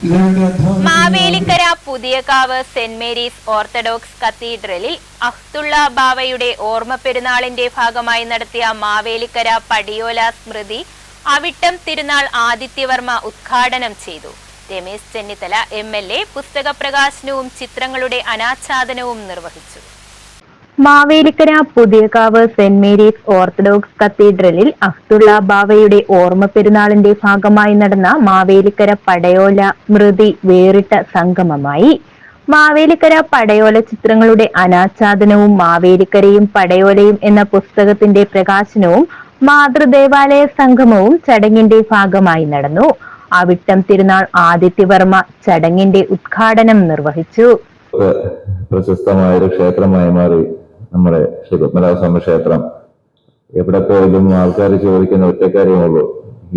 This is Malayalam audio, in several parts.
Mavelikkara Puthiyakavu Saint Mary's Orthodox കത്തീഡ്രലിൽ അഹ്തുള്ള ബാവയുടെ ഓർമ്മ പെരുന്നാളിന്റെ ഭാഗമായി നടത്തിയ മാവേലിക്കര പടിയോല സ്മൃതി അവിട്ടം തിരുനാൾ ആദിത്യവർമ്മ ഉദ്ഘാടനം ചെയ്തു. രമേശ് ചെന്നിത്തല MLA പുസ്തക പ്രകാശനവും ചിത്രങ്ങളുടെ അനാച്ഛാദനവും നിർവഹിച്ചു. Mavelikkara Puthiyakavu Saint Mary's Orthodox കത്തീഡ്രലിൽ അഹ്തുള്ള ബാവയുടെ ഓർമ്മ പെരുന്നാളിന്റെ ഭാഗമായി നടന്ന മാവേലിക്കര പടയോല സ്മൃതി വേറിട്ട സംഗമമായി. മാവേലിക്കര പടയോല ചിത്രങ്ങളുടെ അനാച്ഛാദനവും മാവേലിക്കരയും പടയോലയും എന്ന പുസ്തകത്തിന്റെ പ്രകാശനവും മാതൃദേവാലയ സംഗമവും ചടങ്ങിന്റെ ഭാഗമായി നടന്നു. അവിട്ടം തിരുനാൾ ആദിത്യവർമ്മ ചടങ്ങിന്റെ ഉദ്ഘാടനം നിർവഹിച്ചു. പ്രശസ്തമായ ഒരു ക്ഷേത്രമായി മാറി നമ്മുടെ ശ്രീ പത്മനാഭസ്വാമി ക്ഷേത്രം. എവിടെ പോയാലും ആൾക്കാർ ചോദിക്കുന്ന ഒറ്റ കാര്യമുള്ളൂ,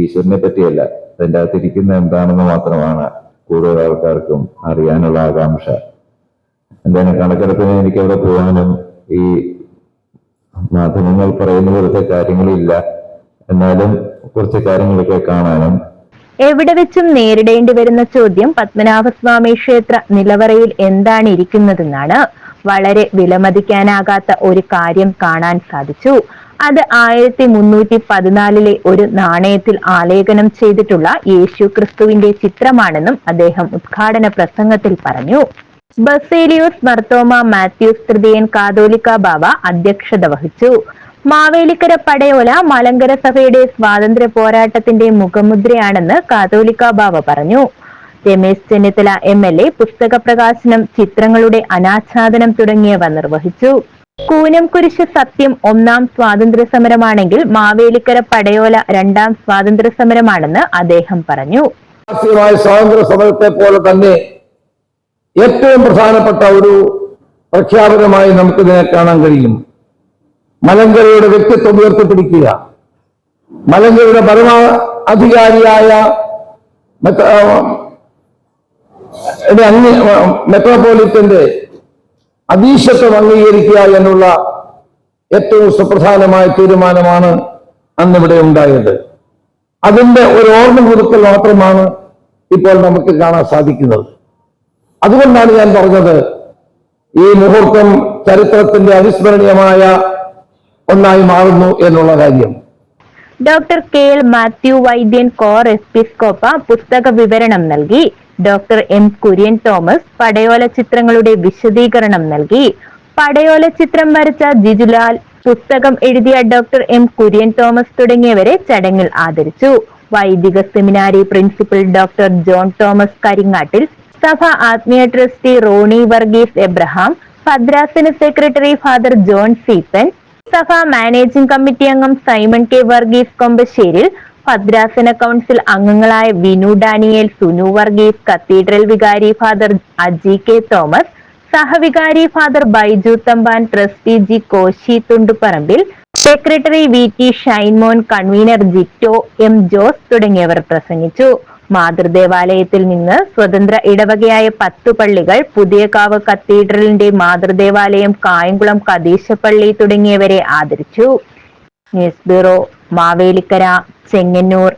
ഈശ്വരനെ പറ്റിയല്ല, അതിൻ്റെ അകത്തിരിക്കുന്ന എന്താണെന്ന് മാത്രമാണ് കൂടുതൽ ആൾക്കാർക്കും അറിയാനുള്ള ആകാംക്ഷ. എന്തായാലും കണക്കെടുപ്പിന് എനിക്ക് എവിടെ പോകാനും ഈ മാധ്യമങ്ങൾ പറയുന്ന പോലത്തെ കാര്യങ്ങളില്ല, എന്നാലും കുറച്ച് കാര്യങ്ങളൊക്കെ കാണാനും. എവിടെ വെച്ചും നേരിടേണ്ടി വരുന്ന ചോദ്യം പത്മനാഭസ്വാമി ക്ഷേത്ര നിലവറയിൽ എന്താണ് ഇരിക്കുന്നതെന്നാണ്. വളരെ വിലമതിക്കാനാകാത്ത ഒരു കാര്യം കാണാൻ സാധിച്ചു. അത് 1314 ഒരു നാണയത്തിൽ ആലേഖനം ചെയ്തിട്ടുള്ള യേശു ക്രിസ്തുവിന്റെ ചിത്രമാണെന്നും അദ്ദേഹം ഉദ്ഘാടന പ്രസംഗത്തിൽ പറഞ്ഞു. ബസേലിയോസ് മർത്തോമ മാത്യൂസ് തൃതീയൻ കാതോലിക്ക ബാവ അധ്യക്ഷത വഹിച്ചു. മാവേലിക്കര പടയോല മലങ്കര സഭയുടെ സ്വാതന്ത്ര്യ പോരാട്ടത്തിന്റെ മുഖമുദ്രയാണെന്ന് കാതോലിക്ക ബാവ പറഞ്ഞു. രമേശ് ചെന്നിത്തല MLA പുസ്തക പ്രകാശനം, ചിത്രങ്ങളുടെ അനാച്ഛാദനം തുടങ്ങിയവ നിർവഹിച്ചു. കൂനംകുരിശ് സത്യം ഒന്നാം സ്വാതന്ത്ര്യ സമരമാണെങ്കിൽ മാവേലിക്കര പടയോല രണ്ടാം സ്വാതന്ത്ര്യ സമരമാണെന്ന് അദ്ദേഹം പറഞ്ഞു. സ്വാതന്ത്ര്യ സമരത്തെ പോലെ തന്നെ ഏറ്റവും പ്രധാനപ്പെട്ട ഒരു പ്രഖ്യാപനമായി നമുക്കിതിനെ കാണാൻ കഴിയും. മലങ്കരയുടെ വ്യക്തിത്വം ഉയർത്തിപ്പിടിക്കുക, മലങ്കരയുടെ ഭരണാധികാരിയായ മെട്രോപൊളിറ്റന്റെ അധീശത്വം അംഗീകരിക്കുക എന്നുള്ള ഏറ്റവും സുപ്രധാനമായ തീരുമാനമാണ് അന്നിവിടെ ഉണ്ടായത്. അതിന്റെ ഒരു ഓർമ്മ പുതുക്കൽ മാത്രമാണ് ഇപ്പോൾ നമുക്ക് കാണാൻ സാധിക്കുന്നത്. അതുകൊണ്ടാണ് ഞാൻ പറഞ്ഞത്, ഈ മുഹൂർത്തം ചരിത്രത്തിന്റെ അവിസ്മരണീയമായ ഒന്നായി മാറുന്നു എന്നുള്ള കാര്യം. ഡോക്ടർ KL മാത്യു വൈദ്യൻ കോർ എപ്പിസ്കോപ്പ പുസ്തക വിവരണം നൽകി. ഡോക്ടർ M കുര്യൻ തോമസ് പടയോല ചിത്രങ്ങളുടെ വിശദീകരണം നൽകി. പടയോല ചിത്രം വരച്ച ജിജുലാൽ, പുസ്തകം എഴുതിയ ഡോക്ടർ M കുര്യൻ തോമസ് തുടങ്ങിയവരെ ചടങ്ങിൽ ആദരിച്ചു. വൈദിക seminary principal doctor John Thomas Karingattil, സഭ ആത്മീയ ട്രസ്റ്റി റോണി വർഗീസ് എബ്രഹാം, ഭദ്രാസന സെക്രട്ടറി ഫാദർ ജോൺ സീപ്പൻ, സഭ മാനേജിംഗ് കമ്മിറ്റി അംഗം സൈമൺ K വർഗീസ് കൊമ്പശ്ശേരിൽ, ഭദ്രാസന കൗൺസിൽ അംഗങ്ങളായ വിനു ഡാനിയേൽ, സുനു വർഗീസ്, കത്തീഡ്രൽ വികാരി ഫാദർ അജി K തോമസ്, സഹവികാരി father Baiju Thampan, trustee G Koshy Thundupparambil, secretary VT Shinemon, convener Jito M Jose തുടങ്ങിയവർ പ്രസംഗിച്ചു. മാതൃദേവാലയത്തിൽ നിന്ന് സ്വതന്ത്ര ഇടവകയായ 10 പള്ളികൾ, പുതിയകാവ് കത്തീഡ്രലിന്റെ മാതൃദേവാലയം, കായംകുളം കദീശപ്പള്ളി തുടങ്ങിയവരെ ആദരിച്ചു. News bureau, Mavelikkara, Chengannur.